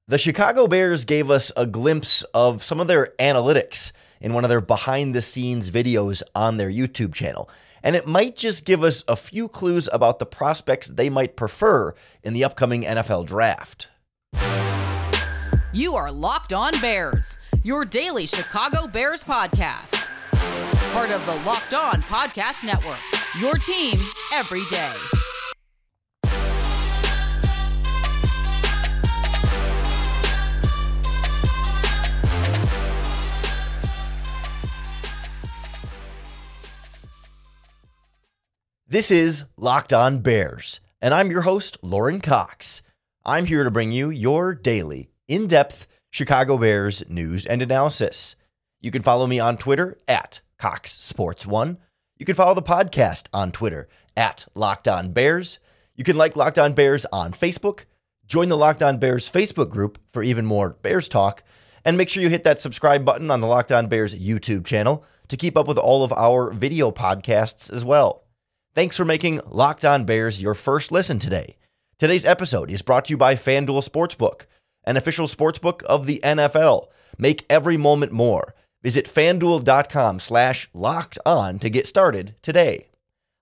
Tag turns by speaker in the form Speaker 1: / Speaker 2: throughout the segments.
Speaker 1: The Chicago Bears gave us a glimpse of some of their analytics in one of their behind-the-scenes videos on their YouTube channel, and it might just give us a few clues about the prospects they might prefer in the upcoming NFL Draft.
Speaker 2: You are Locked On Bears, your daily Chicago Bears podcast. Part of the Locked On Podcast Network, your team every day.
Speaker 1: This is Locked On Bears, and I'm your host, Lorin Cox. I'm here to bring you your daily, in-depth Chicago Bears news and analysis. You can follow me on Twitter at CoxSports1. You can follow the podcast on Twitter at Locked On Bears. You can like Locked On Bears on Facebook, join the Locked On Bears Facebook group for even more Bears talk, and make sure you hit that subscribe button on the Locked On Bears YouTube channel to keep up with all of our video podcasts as well. Thanks for making Locked On Bears your first listen today. Today's episode is brought to you by FanDuel Sportsbook, an official sportsbook of the NFL. Make every moment more. Visit FanDuel.com/lockedon to get started today.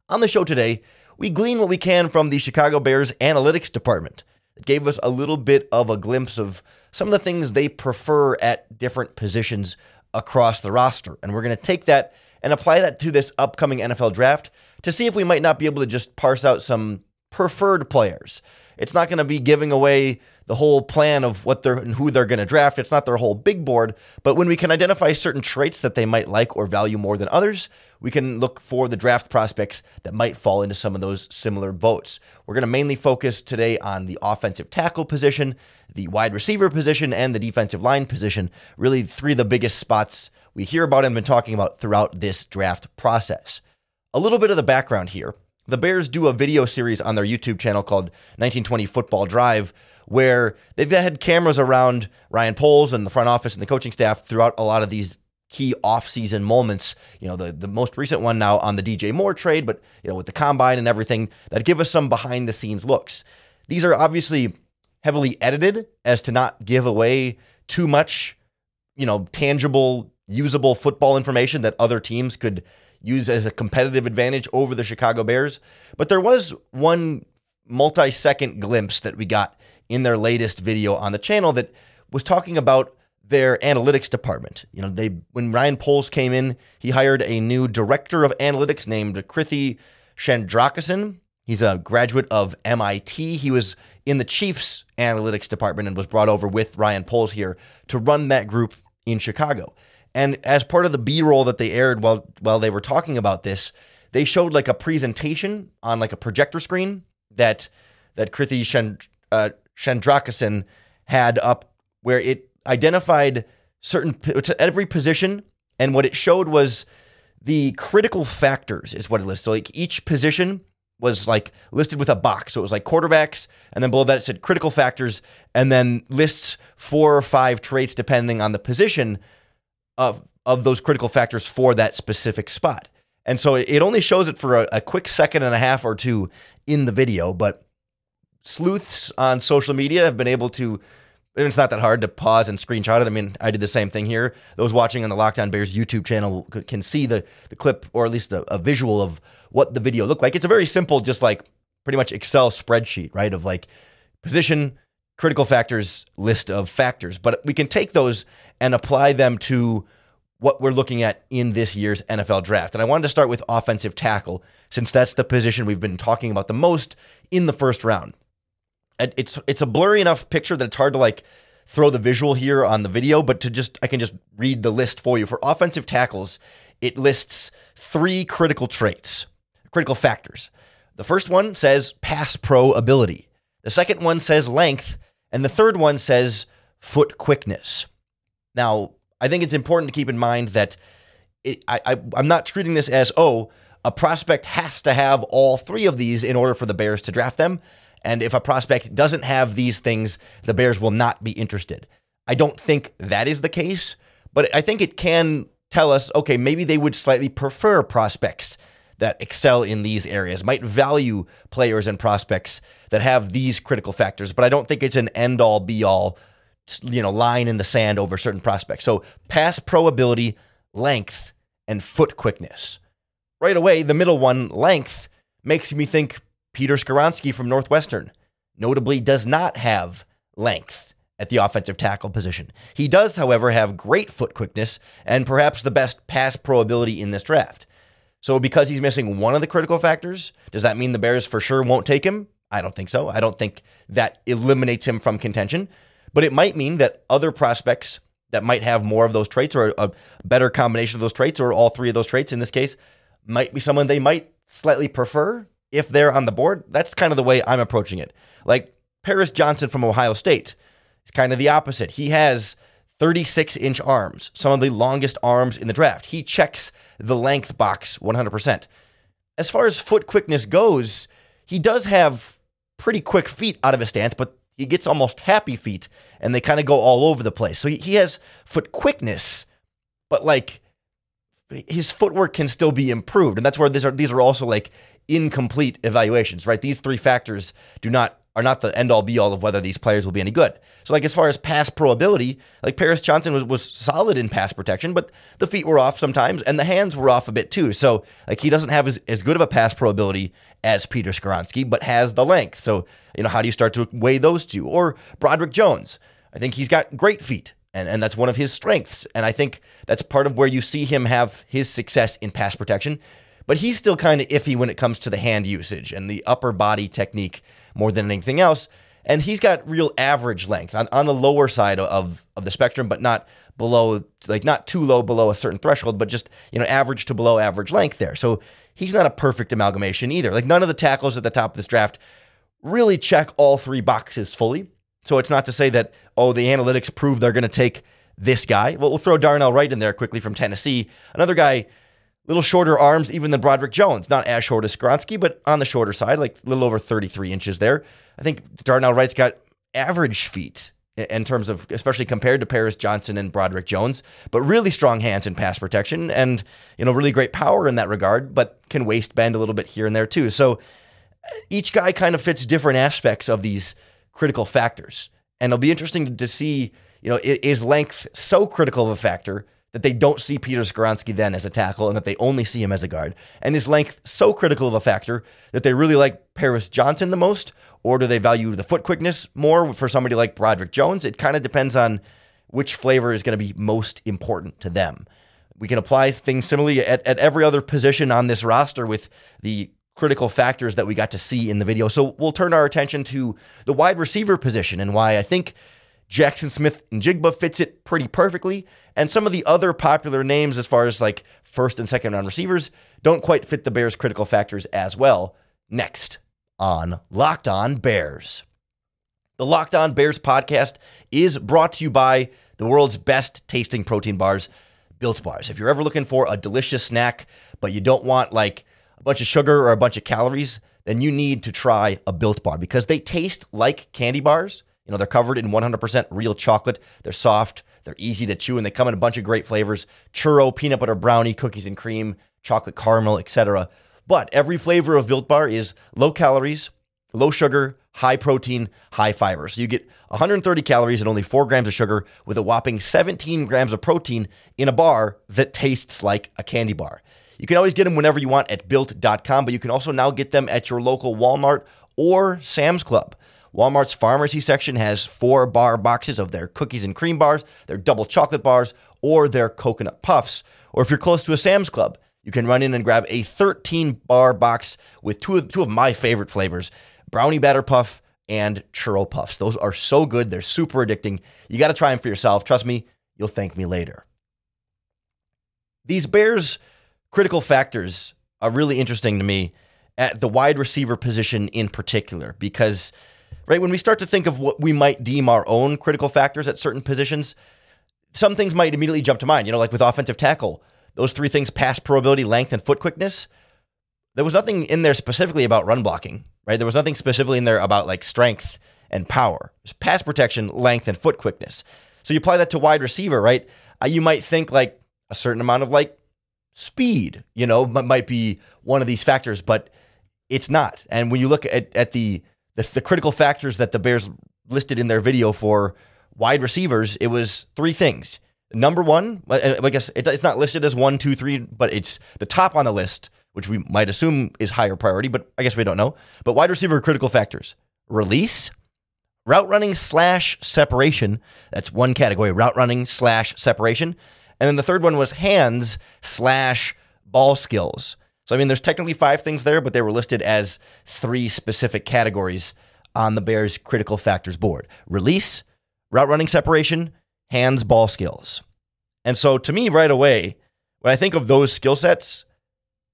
Speaker 1: On the show today, we glean what we can from the Chicago Bears analytics department. It gave us a little bit of a glimpse of some of the things they prefer at different positions across the roster. And we're going to take that and apply that to this upcoming NFL draft to see if we might not be able to just parse out some preferred players. It's not going to be giving away the whole plan of what they're and who they're going to draft. It's not their whole big board, but when we can identify certain traits that they might like or value more than others, we can look for the draft prospects that might fall into some of those similar votes. We're going to mainly focus today on the offensive tackle position, the wide receiver position, and the defensive line position, really three of the biggest spots we hear about and been talking about throughout this draft process. A little bit of the background here. The Bears do a video series on their YouTube channel called 1920 Football Drive, where they've had cameras around Ryan Poles and the front office and the coaching staff throughout a lot of these key off-season moments. You know, the most recent one now on the DJ Moore trade, but with the combine and everything, that give us some behind-the-scenes looks. These are obviously heavily edited as to not give away too much, tangible, usable football information that other teams could use as a competitive advantage over the Chicago Bears. But there was one multi-second glimpse that we got in their latest video on the channel that was talking about their analytics department. When Ryan Poles came in, he hired a new director of analytics named Smith-Njigba. He's a graduate of MIT. He was in the Chiefs analytics department and was brought over with Ryan Poles here to run that group in Chicago. And as part of the B-roll that they aired while they were talking about this, they showed like a presentation on like a projector screen that Smith-Njigba had up, where it identified every position, and what it showed was the critical factors is what it lists. So like each position was like listed with a box. So it was like quarterbacks, and then below that it said critical factors, and then lists 4 or 5 traits depending on the position of those critical factors for that specific spot. And so it only shows it for a quick second and a half or two in the video, but sleuths on social media have been able to, and it's not that hard to pause and screenshot it. I mean, I did the same thing here. Those watching on the Locked On Bears YouTube channel can see the clip, or at least a visual of what the video looked like. It's a very simple, just like pretty much Excel spreadsheet, right? Of like position, critical factors, list of factors. But we can take those and apply them to what we're looking at in this year's NFL draft. And I wanted to start with offensive tackle, since that's the position we've been talking about the most in the first round. It's a blurry enough picture that it's hard to like throw the visual here on the video, but I can just read the list for you. For offensive tackles, it lists 3 critical traits, critical factors. The first one says pass pro ability. The second one says length, and the third one says foot quickness. Now, I think it's important to keep in mind that I'm not treating this as, a prospect has to have all 3 of these in order for the Bears to draft them. And if a prospect doesn't have these things, the Bears will not be interested. I don't think that is the case, but I think it can tell us, okay, maybe they would slightly prefer prospects that excel in these areas, might value players and prospects that have these critical factors, but I don't think it's an end-all, be-all line in the sand over certain prospects. So pass pro ability, length, and foot quickness. Right away, the middle one, length, makes me think Peter Skoronski from Northwestern notably does not have length at the offensive tackle position. He does, however, have great foot quickness and perhaps the best pass pro ability in this draft. So because he's missing one of the critical factors, does that mean the Bears for sure won't take him? I don't think so. I don't think that eliminates him from contention, but it might mean that other prospects that might have more of those traits or a better combination of those traits or all three of those traits in this case might be someone they might slightly prefer if they're on the board. That's kind of the way I'm approaching it. Like Paris Johnson from Ohio State is kind of the opposite. He has 36-inch arms, some of the longest arms in the draft. He checks the length box 100%. As far as foot quickness goes, he does have pretty quick feet out of his stance, but he gets almost happy feet, and they kind of go all over the place. So he has foot quickness, but like his footwork can still be improved, and that's where these are also like incomplete evaluations, right? These three factors are not the end-all be-all of whether these players will be any good. So like as far as pass pro ability, like Paris Johnson was solid in pass protection, but the feet were off sometimes, and the hands were off a bit too. So like he doesn't have as good of a pass pro ability as Peter Skoronski, but has the length. So, how do you start to weigh those two? Or Broderick Jones. I think he's got great feet, and that's one of his strengths. And I think that's part of where you see him have his success in pass protection. But he's still kind of iffy when it comes to the hand usage and the upper body technique more than anything else. And he's got real average length on the lower side of the spectrum, but not below, like not too low below a certain threshold, but just, average to below average length there. So he's not a perfect amalgamation either. Like none of the tackles at the top of this draft really check all three boxes fully. So it's not to say that, the analytics prove they're going to take this guy. Well, we'll throw Darnell Wright in there quickly from Tennessee. Another guy, little shorter arms even than Broderick Jones. Not as short as Skoronski, but on the shorter side, like a little over 33 inches there. I think Darnell Wright's got average feet in terms of, especially compared to Paris Johnson and Broderick Jones, but really strong hands in pass protection and, really great power in that regard, but can waist bend a little bit here and there too. So each guy kind of fits different aspects of these critical factors. And it'll be interesting to see, is length so critical of a factor that they don't see Peter Skoronski then as a tackle and that they only see him as a guard? And is length so critical of a factor that they really like Paris Johnson the most? Or do they value the foot quickness more for somebody like Broderick Jones? It kind of depends on which flavor is going to be most important to them. We can apply things similarly at every other position on this roster with the critical factors that we got to see in the video. So we'll turn our attention to the wide receiver position and why I think Jackson Smith-Njigba fits it pretty perfectly, and some of the other popular names as far as like first and second round receivers don't quite fit the Bears' critical factors as well. Next on Locked On Bears. The Locked On Bears podcast is brought to you by the world's best tasting protein bars, Built Bars. If you're ever looking for a delicious snack, but you don't want like a bunch of sugar or a bunch of calories, then you need to try a Built Bar because they taste like candy bars. They're covered in 100% real chocolate. They're soft. They're easy to chew, and they come in a bunch of great flavors: churro, peanut butter brownie, cookies and cream, chocolate caramel, etc. But every flavor of Built Bar is low calories, low sugar, high protein, high fiber. So you get 130 calories and only 4 grams of sugar with a whopping 17 grams of protein in a bar that tastes like a candy bar. You can always get them whenever you want at Built.com, but you can also now get them at your local Walmart or Sam's Club. Walmart's pharmacy section has 4 bar boxes of their cookies and cream bars, their double chocolate bars, or their coconut puffs. Or if you're close to a Sam's Club, you can run in and grab a 13-bar box with two of my favorite flavors, brownie batter puff and churro puffs. Those are so good. They're super addicting. You got to try them for yourself. Trust me, you'll thank me later. These Bears critical factors are really interesting to me at the wide receiver position in particular because right, when we start to think of what we might deem our own critical factors at certain positions, some things might immediately jump to mind. Like with offensive tackle, those 3 things: pass pro ability, length, and foot quickness. There was nothing in there specifically about run blocking, right? There was nothing specifically in there about like strength and power. It's pass protection, length, and foot quickness. So you apply that to wide receiver, right? You might think like a certain amount of like speed, might be one of these factors, but it's not. And when you look at the critical factors that the Bears listed in their video for wide receivers, it was three things. Number one, I guess it's not listed as 1, 2, 3, but it's the top on the list, which we might assume is higher priority, but I guess we don't know. But wide receiver critical factors: release, route running / separation. That's one category, route running / separation. And then the third one was hands / ball skills. So, I mean, there's technically 5 things there, but they were listed as 3 specific categories on the Bears critical factors board: release, route running separation, hands, ball skills. And so to me right away, when I think of those skill sets,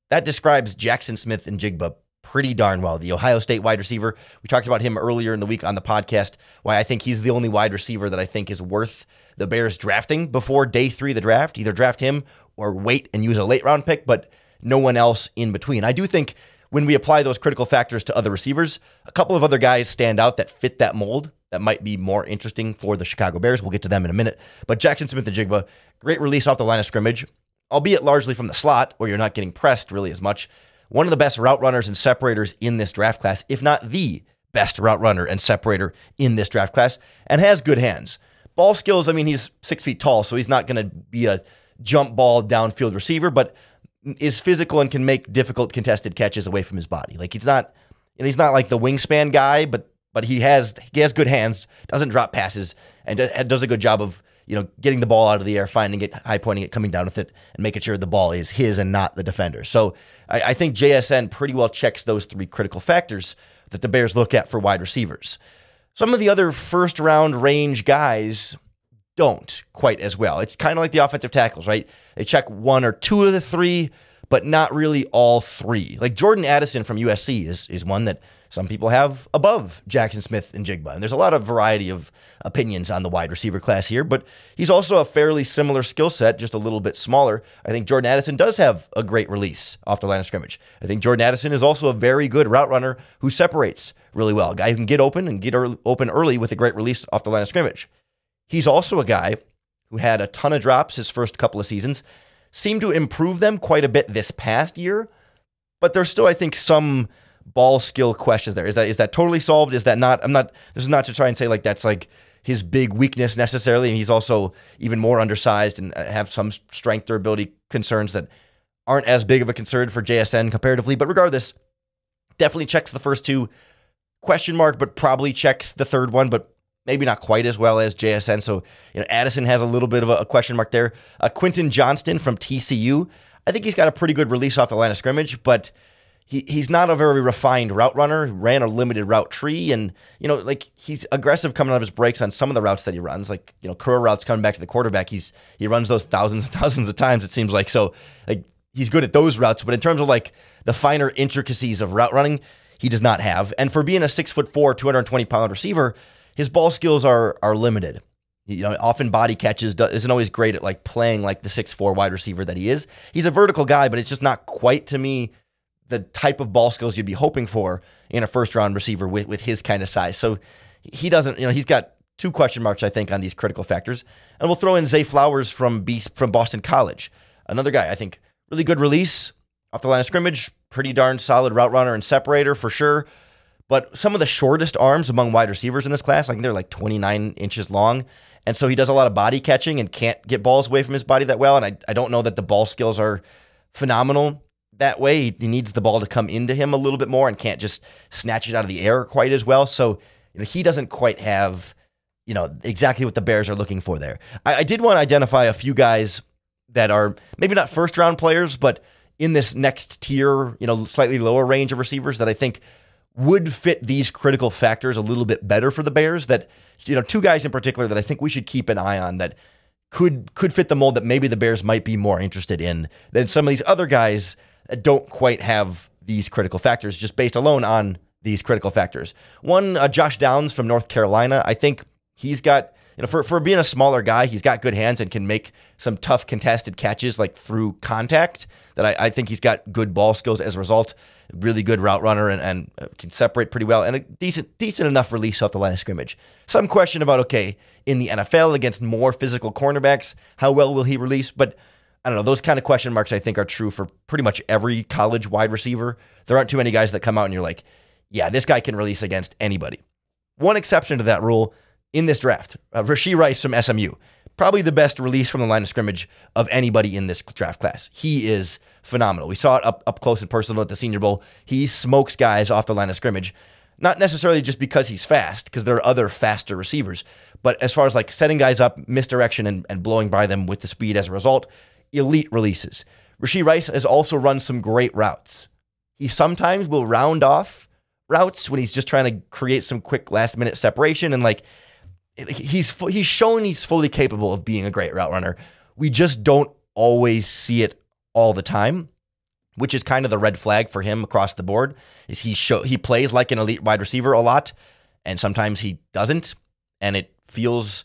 Speaker 1: that describes Jackson Smith-Njigba pretty darn well. The Ohio State wide receiver. We talked about him earlier in the week on the podcast, why I think he's the only wide receiver that I think is worth the Bears drafting before day 3 of the draft. Either draft him or wait and use a late round pick, but no one else in between. I do think when we apply those critical factors to other receivers, a couple of other guys stand out that fit that mold that might be more interesting for the Chicago Bears. We'll get to them in a minute. But Jackson Smith-Njigba, great release off the line of scrimmage, albeit largely from the slot where you're not getting pressed really as much. One of the best route runners and separators in this draft class, if not the best route runner and separator in this draft class, and has good hands. Ball skills, I mean, he's 6 feet tall, so he's not going to be a jump ball downfield receiver, but is physical and can make difficult contested catches away from his body. Like he's not like the wingspan guy, but he has good hands, doesn't drop passes, and does a good job of getting the ball out of the air, finding it, high pointing it, coming down with it, and making sure the ball is his and not the defender. So I think JSN pretty well checks those 3 critical factors that the Bears look at for wide receivers. Some of the other first round range guys don't quite as well. It's kind of like the offensive tackles, right? They check 1 or 2 of the 3, but not really all 3. Like Jordan Addison from USC is one that some people have above Jackson Smith-Njigba. And there's a lot of variety of opinions on the wide receiver class here, but he's also a fairly similar skill set, just a little bit smaller. I think Jordan Addison does have a great release off the line of scrimmage. I think Jordan Addison is also a very good route runner who separates really well. A guy who can get open and get open early with a great release off the line of scrimmage. He's also a guy who had a ton of drops his first couple of seasons, seemed to improve them quite a bit this past year, but there's still, I think, some ball skill questions there. Is that totally solved? Is that not? This is not to try and say like that's like his big weakness necessarily. And he's also even more undersized and have some strength durability concerns that aren't as big of a concern for JSN comparatively. But regardless, definitely checks the first 2 question mark, but probably checks the third one, but maybe not quite as well as JSN. So, Addison has a little bit of a question mark there. Quentin Johnston from TCU, I think he's got a pretty good release off the line of scrimmage, but he's not a very refined route runner. Ran a limited route tree, and like he's aggressive coming out of his breaks on some of the routes that he runs. Like curl routes coming back to the quarterback, he runs those thousands and thousands of times. It seems like so. Like he's good at those routes, but in terms of like the finer intricacies of route running, he does not have. And for being a 6'4", 220-pound receiver, his ball skills are limited. Often body catches isn't always great at like playing like the 6'4" wide receiver that he is. He's a vertical guy, but it's just not quite to me the type of ball skills you'd be hoping for in a first round receiver with his kind of size. So he doesn't, he's got 2 question marks, I think, on these critical factors. And we'll throw in Zay Flowers from Boston College. Another guy, I think, really good release off the line of scrimmage, pretty darn solid route runner and separator for sure. But some of the shortest arms among wide receivers in this class, I think they're like 29 inches long. And so he does a lot of body catching and can't get balls away from his body that well. And I don't know that the ball skills are phenomenal that way. He needs the ball to come into him a little bit more and can't just snatch it out of the air quite as well. So he doesn't quite have exactly what the Bears are looking for there. I did want to identify a few guys that are maybe not first round players, but in this next tier, slightly lower range of receivers that I think would fit these critical factors a little bit better for the Bears. That 2 guys in particular that I think we should keep an eye on that could fit the mold that maybe the Bears might be more interested in than some of these other guys that don't quite have these critical factors just based alone on these critical factors. One, Josh Downs from North Carolina. I think he's got, for being a smaller guy, he's got good hands and can make some tough contested catches like through contact. That I think he's got good ball skills as a result. Really good route runner and can separate pretty well, and a decent enough release off the line of scrimmage. Some question about, okay, in the NFL against more physical cornerbacks, how well will he release? But I don't know, those kind of question marks I think are true for pretty much every college wide receiver. There aren't too many guys that come out and you're like, yeah, this guy can release against anybody. One exception to that rule in this draft. Rashee Rice from SMU, probably the best release from the line of scrimmage of anybody in this draft class. He is phenomenal. We saw it up close and personal at the Senior Bowl. He smokes guys off the line of scrimmage, not necessarily just because he's fast, because there are other faster receivers, but as far as like setting guys up, misdirection, and blowing by them with the speed as a result, elite releases. Rashee Rice has also run some great routes. He sometimes will round off routes when he's just trying to create some quick last-minute separation, and like he's shown he's fully capable of being a great route runner. We just don't always see it all the time, which is kind of the red flag for him across the board. Is he plays like an elite wide receiver a lot, and sometimes he doesn't, and it feels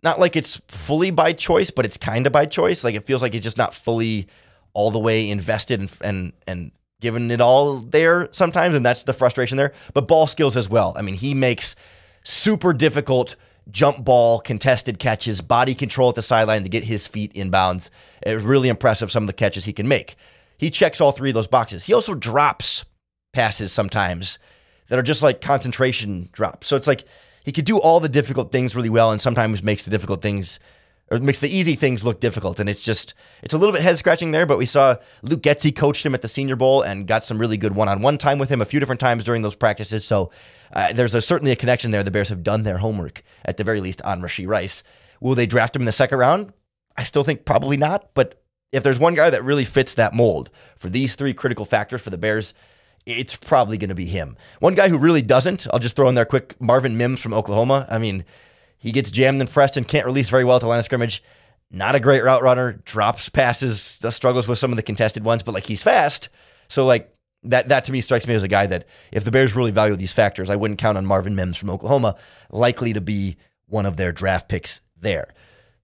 Speaker 1: not like it's fully by choice, but it's kind of by choice. Like it feels like he's just not fully all the way invested and given it all there sometimes, and that's the frustration there. But ball skills as well. I mean, he makes super difficult jump ball, contested catches, body control at the sideline to get his feet in bounds. It's really impressive, some of the catches he can make. He checks all three of those boxes. He also drops passes sometimes that are just like concentration drops. So it's like he could do all the difficult things really well and sometimes makes the difficult things, or makes the easy things look difficult. And it's a little bit head-scratching there, but we saw Luke Getsy coached him at the Senior Bowl and got some really good one-on-one time with him a few different times during those practices. So there's certainly a connection there. The Bears have done their homework, at the very least, on Rashee Rice. Will they draft him in the second round? I still think probably not, but if there's one guy that really fits that mold for these three critical factors for the Bears, it's probably going to be him. One guy who really doesn't, I'll just throw in there quick, Marvin Mims from Oklahoma. I mean, he gets jammed and pressed and can't release very well at the line of scrimmage. Not a great route runner, drops passes, struggles with some of the contested ones, but like he's fast. So like that to me strikes me as a guy that if the Bears really value these factors, I wouldn't count on Marvin Mims from Oklahoma likely to be one of their draft picks there.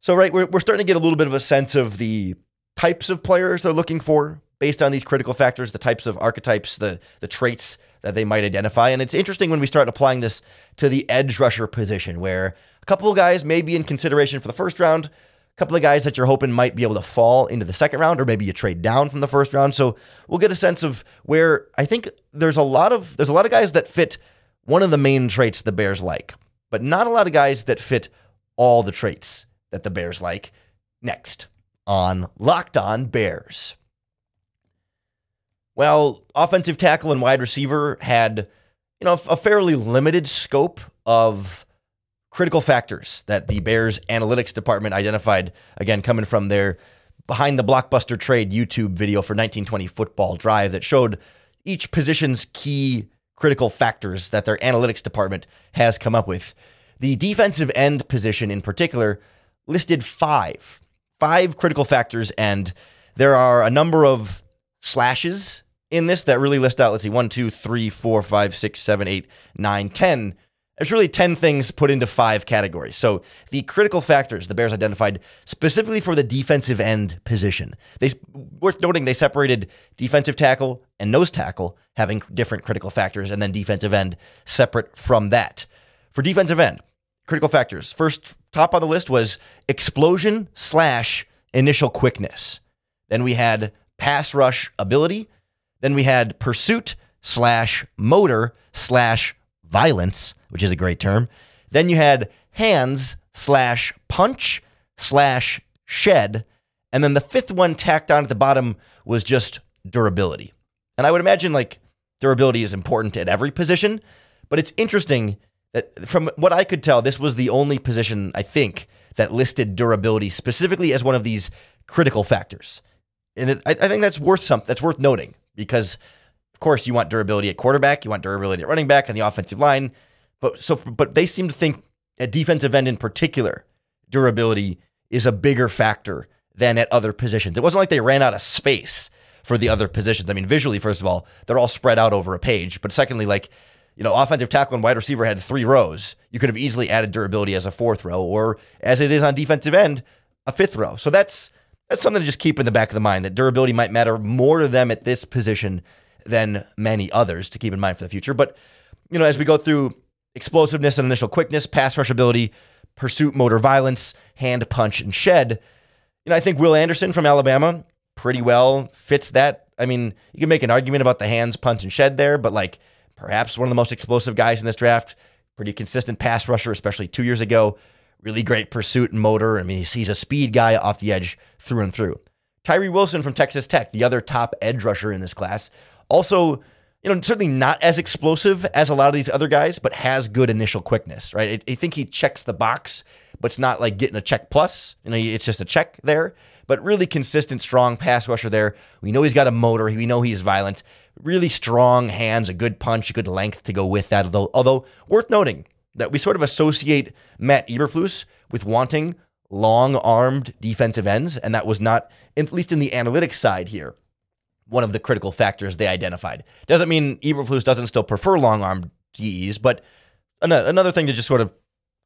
Speaker 1: So right, we're starting to get a little bit of a sense of the types of players they're looking for based on these critical factors, the types of archetypes, the traits that they might identify. And it's interesting when we start applying this to the edge rusher position, where a couple of guys may be in consideration for the first round, a couple of guys that you're hoping might be able to fall into the second round, or maybe you trade down from the first round. So we'll get a sense of where I think there's a lot of guys that fit one of the main traits the Bears like, but not a lot of guys that fit all the traits that the Bears like. Next on Locked On Bears. Well, offensive tackle and wide receiver had, a fairly limited scope of critical factors that the Bears analytics department identified, again, coming from their Behind the Blockbuster Trade YouTube video for 1920 Football Drive that showed each position's key critical factors that their analytics department has come up with. The defensive end position in particular listed five critical factors, and there are a number of slashes in this that really list out, let's see, 1, 2, 3, 4, 5, 6, 7, 8, 9, 10. There's really 10 things put into 5 categories. So the critical factors the Bears identified specifically for the defensive end position. Worth noting, they separated defensive tackle and nose tackle having different critical factors, and then defensive end separate from that. For defensive end, critical factors. First, top on the list was explosion / initial quickness. Then we had pass rush ability. Then we had pursuit / motor / violence, which is a great term. Then you had hands / punch / shed. And then the fifth one tacked on at the bottom was just durability. And I would imagine like durability is important at every position, but it's interesting that from what I could tell, this was the only position, I think, that listed durability specifically as one of these critical factors. And I think that's worth noting, because of course you want durability at quarterback, you want durability at running back and the offensive line, but they seem to think at defensive end in particular, durability is a bigger factor than at other positions. It wasn't like they ran out of space for the other positions. I mean, visually, first of all, they're all spread out over a page, but secondly, offensive tackle and wide receiver had 3 rows. You could have easily added durability as a 4th row, or as it is on defensive end, a 5th row. So that's something to just keep in the back of the mind, that durability might matter more to them at this position than many others, to keep in mind for the future. But, as we go through explosiveness and initial quickness, pass rush ability, pursuit, motor, violence, hand, punch, and shed, I think Will Anderson from Alabama pretty well fits that. I mean, you can make an argument about the hands, punch, and shed there, but perhaps one of the most explosive guys in this draft, Pretty consistent pass rusher, especially 2 years ago. Really great pursuit and motor. I mean, he's a speed guy off the edge through and through. Tyree Wilson from Texas Tech, the other top edge rusher in this class. Also, certainly not as explosive as a lot of these other guys, but has good initial quickness, right? I think he checks the box, but it's not like getting a check plus. It's just a check there. But really consistent, strong pass rusher there. We know he's got a motor. We know he's violent. Really strong hands, a good punch, a good length to go with that. Although worth noting that we sort of associate Matt Eberflus with wanting long-armed defensive ends, and that was not, at least in the analytics side here, one of the critical factors they identified. Doesn't mean Eberflus doesn't still prefer long-armed DEs, but another thing to just sort of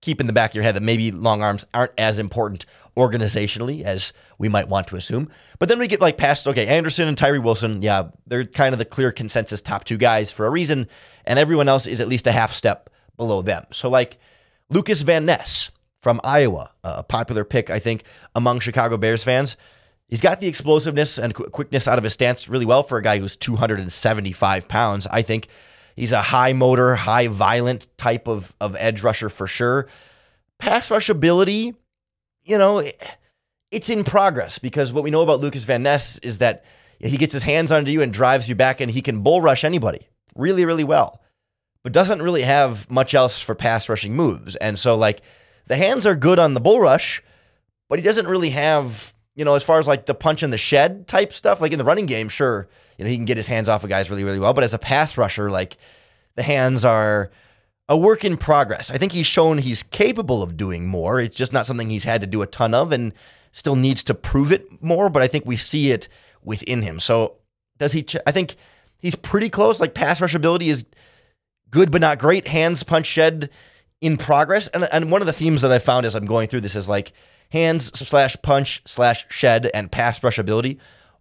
Speaker 1: keep in the back of your head that maybe long arms aren't as important organizationally as we might want to assume. But then we get past, Anderson and Tyree Wilson, yeah, they're kind of the clear consensus top two guys for a reason, and everyone else is at least a half step below them. So Lucas Van Ness from Iowa, a popular pick, I think, among Chicago Bears fans. He's got the explosiveness and quickness out of his stance really well for a guy who's 275 pounds. I think he's a high motor, high violent type of edge rusher for sure. Pass rush ability, it's in progress, because what we know about Lucas Van Ness is that he gets his hands onto you and drives you back, and he can bull rush anybody really, really well, but doesn't really have much else for pass rushing moves. And so the hands are good on the bull rush, but he doesn't really have, as far as the punch in the shed type stuff, in the running game, sure, he can get his hands off of guys really, really well. But as a pass rusher, the hands are a work in progress. I think he's shown he's capable of doing more. It's just not something he's had to do a ton of and still needs to prove it more. But I think we see it within him. So does he? I think he's pretty close. Pass rush ability is good, but not great. Hands, punch, shed in progress. And one of the themes that I found as I'm going through this is hands/punch/shed and pass rush ability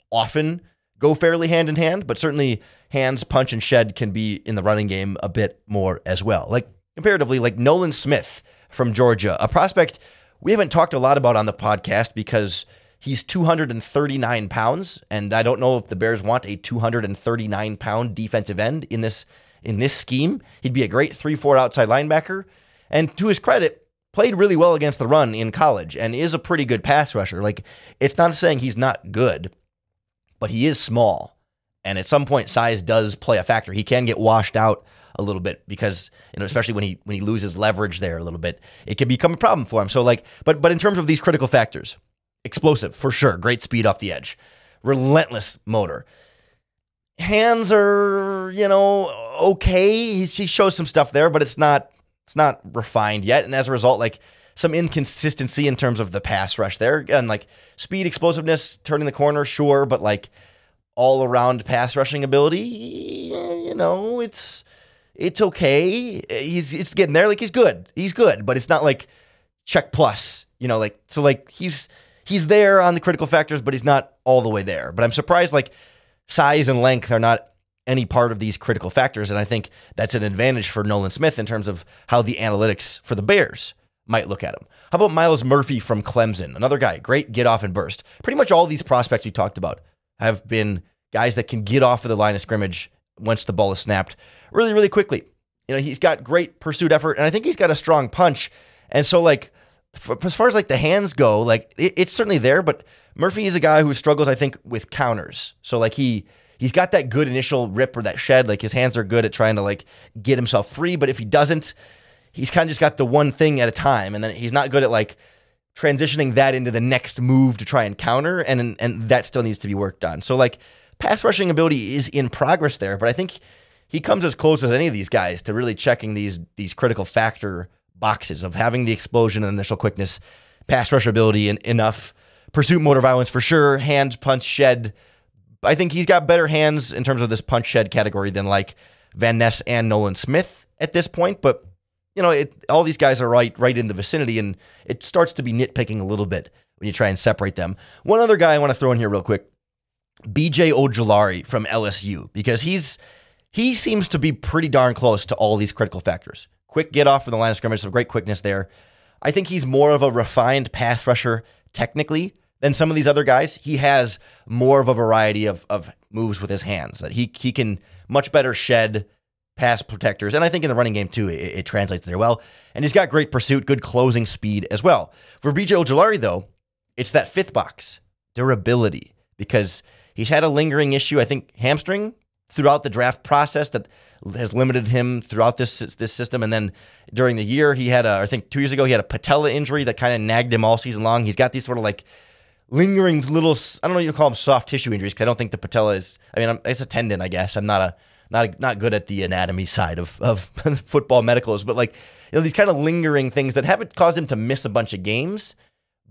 Speaker 1: often go fairly hand in hand, but certainly hands, punch, and shed can be in the running game a bit more as well. Comparatively, Nolan Smith from Georgia, a prospect we haven't talked a lot about on the podcast because he's 239 pounds, and I don't know if the Bears want a 239-pound defensive end in this scheme. He'd be a great 3-4 outside linebacker, and to his credit, played really well against the run in college and is a pretty good pass rusher. It's not saying he's not good, but he is small. And at some point, size does play a factor. He can get washed out a little bit because, especially when he loses leverage there a little bit, it can become a problem for him. So but in terms of these critical factors, explosive for sure, great speed off the edge, relentless motor. Hands are, okay. He shows some stuff there, but it's not refined yet. And as a result, some inconsistency in terms of the pass rush there. Again, speed, explosiveness, turning the corner, sure, but all around pass rushing ability, it's okay. It's getting there. He's good. He's good, but it's not check plus, he's there on the critical factors, but he's not all the way there. But I'm surprised size and length are not any part of these critical factors, and I think that's an advantage for Nolan Smith in terms of how the analytics for the Bears might look at him. How about Myles Murphy from Clemson? Another guy, great get off and burst. Pretty much all these prospects we talked about have been guys that can get off of the line of scrimmage once the ball is snapped really, really quickly. He's got great pursuit effort, and I think he's got a strong punch. And so as far as the hands go, it's certainly there, but Murphy is a guy who struggles, I think, with counters. So he's got that good initial rip or that shed. His hands are good at trying to get himself free, but if he doesn't, he's kind of just got the one thing at a time, and then he's not good at transitioning that into the next move to try and counter, and that still needs to be worked on. So pass rushing ability is in progress there, but I think he comes as close as any of these guys to really checking these critical factor boxes of having the explosion and initial quickness, pass rush ability, and enough pursuit motor violence for sure, hands, punch, shed. I think he's got better hands in terms of this punch shed category than Van Ness and Nolan Smith at this point, but all these guys are right in the vicinity, and it starts to be nitpicking a little bit when you try and separate them. One other guy I want to throw in here real quick, B.J. Ojulari from LSU, because he seems to be pretty darn close to all these critical factors. Quick get off from the line of scrimmage, some great quickness there. I think he's more of a refined pass rusher technically than some of these other guys. He has more of a variety of moves with his hands. That he can much better shed pass protectors. And I think in the running game, too, it translates there well. And he's got great pursuit, good closing speed as well. For B.J. Ojulari, though, it's that fifth box, durability, because he's had a lingering issue, I think, hamstring throughout the draft process that has limited him throughout this system. And then during the year, he had, I think 2 years ago, he had a patella injury that kind of nagged him all season long. He's got these sort of like lingering little, I don't know what you call them, soft tissue injuries, because I don't think the patella is, it's a tendon, I guess. I'm not good at the anatomy side of football medicals, but like, these kind of lingering things that haven't caused him to miss a bunch of games,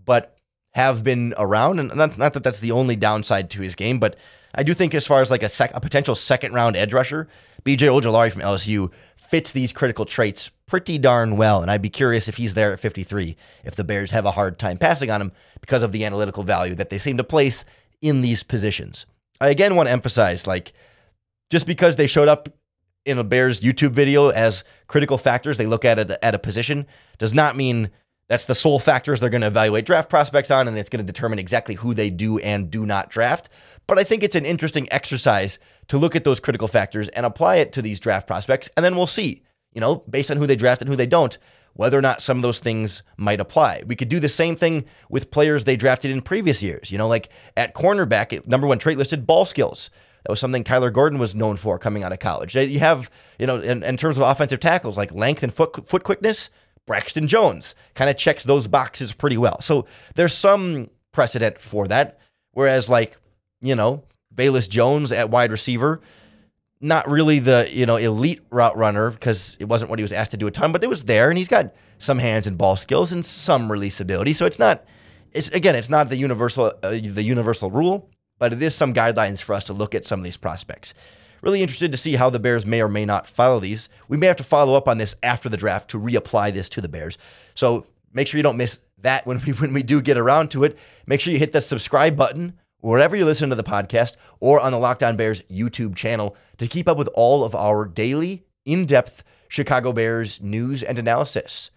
Speaker 1: but have been around. And not that that's the only downside to his game, but I do think as far as like a potential second-round edge rusher, B.J. Ojulari from LSU fits these critical traits pretty darn well, and I'd be curious if he's there at 53, if the Bears have a hard time passing on him because of the analytical value that they seem to place in these positions. I again want to emphasize, like, just because they showed up in a Bears YouTube video as critical factors they look at it at a position does not mean that's the sole factors they're going to evaluate draft prospects on, and it's going to determine exactly who they do and do not draft. But I think it's an interesting exercise to look at those critical factors and apply it to these draft prospects, and then we'll see, based on who they draft and who they don't, whether or not some of those things might apply. We could do the same thing with players they drafted in previous years. Like at cornerback, number one trait listed, ball skills. That was something Kyler Gordon was known for coming out of college. You have, in terms of offensive tackles, like length and foot quickness, Braxton Jones kind of checks those boxes pretty well. So there's some precedent for that. Whereas like, Bayless Jones at wide receiver, not really the, elite route runner because it wasn't what he was asked to do a ton, but it was there, and he's got some hands and ball skills and some release ability. So it's not the universal rule, but it is some guidelines for us to look at some of these prospects. Really interested to see how the Bears may or may not follow these. We may have to follow up on this after the draft to reapply this to the Bears. So make sure you don't miss that when we do get around to it. Make sure you hit the subscribe button wherever you listen to the podcast or on the Locked On Bears YouTube channel to keep up with all of our daily, in-depth Chicago Bears news and analysis.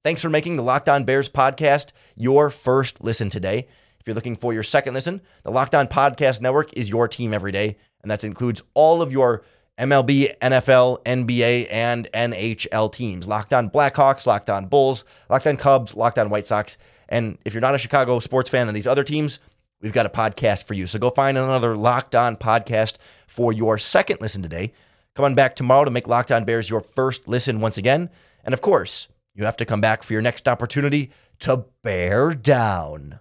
Speaker 1: Thanks for making the Locked On Bears podcast your first listen today. If you're looking for your second listen, the Locked On Podcast Network is your team every day, and that includes all of your MLB, NFL, NBA, and NHL teams. Locked On Blackhawks, Locked On Bulls, Locked On Cubs, Locked On White Sox. And if you're not a Chicago sports fan of these other teams, we've got a podcast for you. So go find another Locked On podcast for your second listen today. Come on back tomorrow to make Locked On Bears your first listen once again. And of course, you have to come back for your next opportunity to bear down.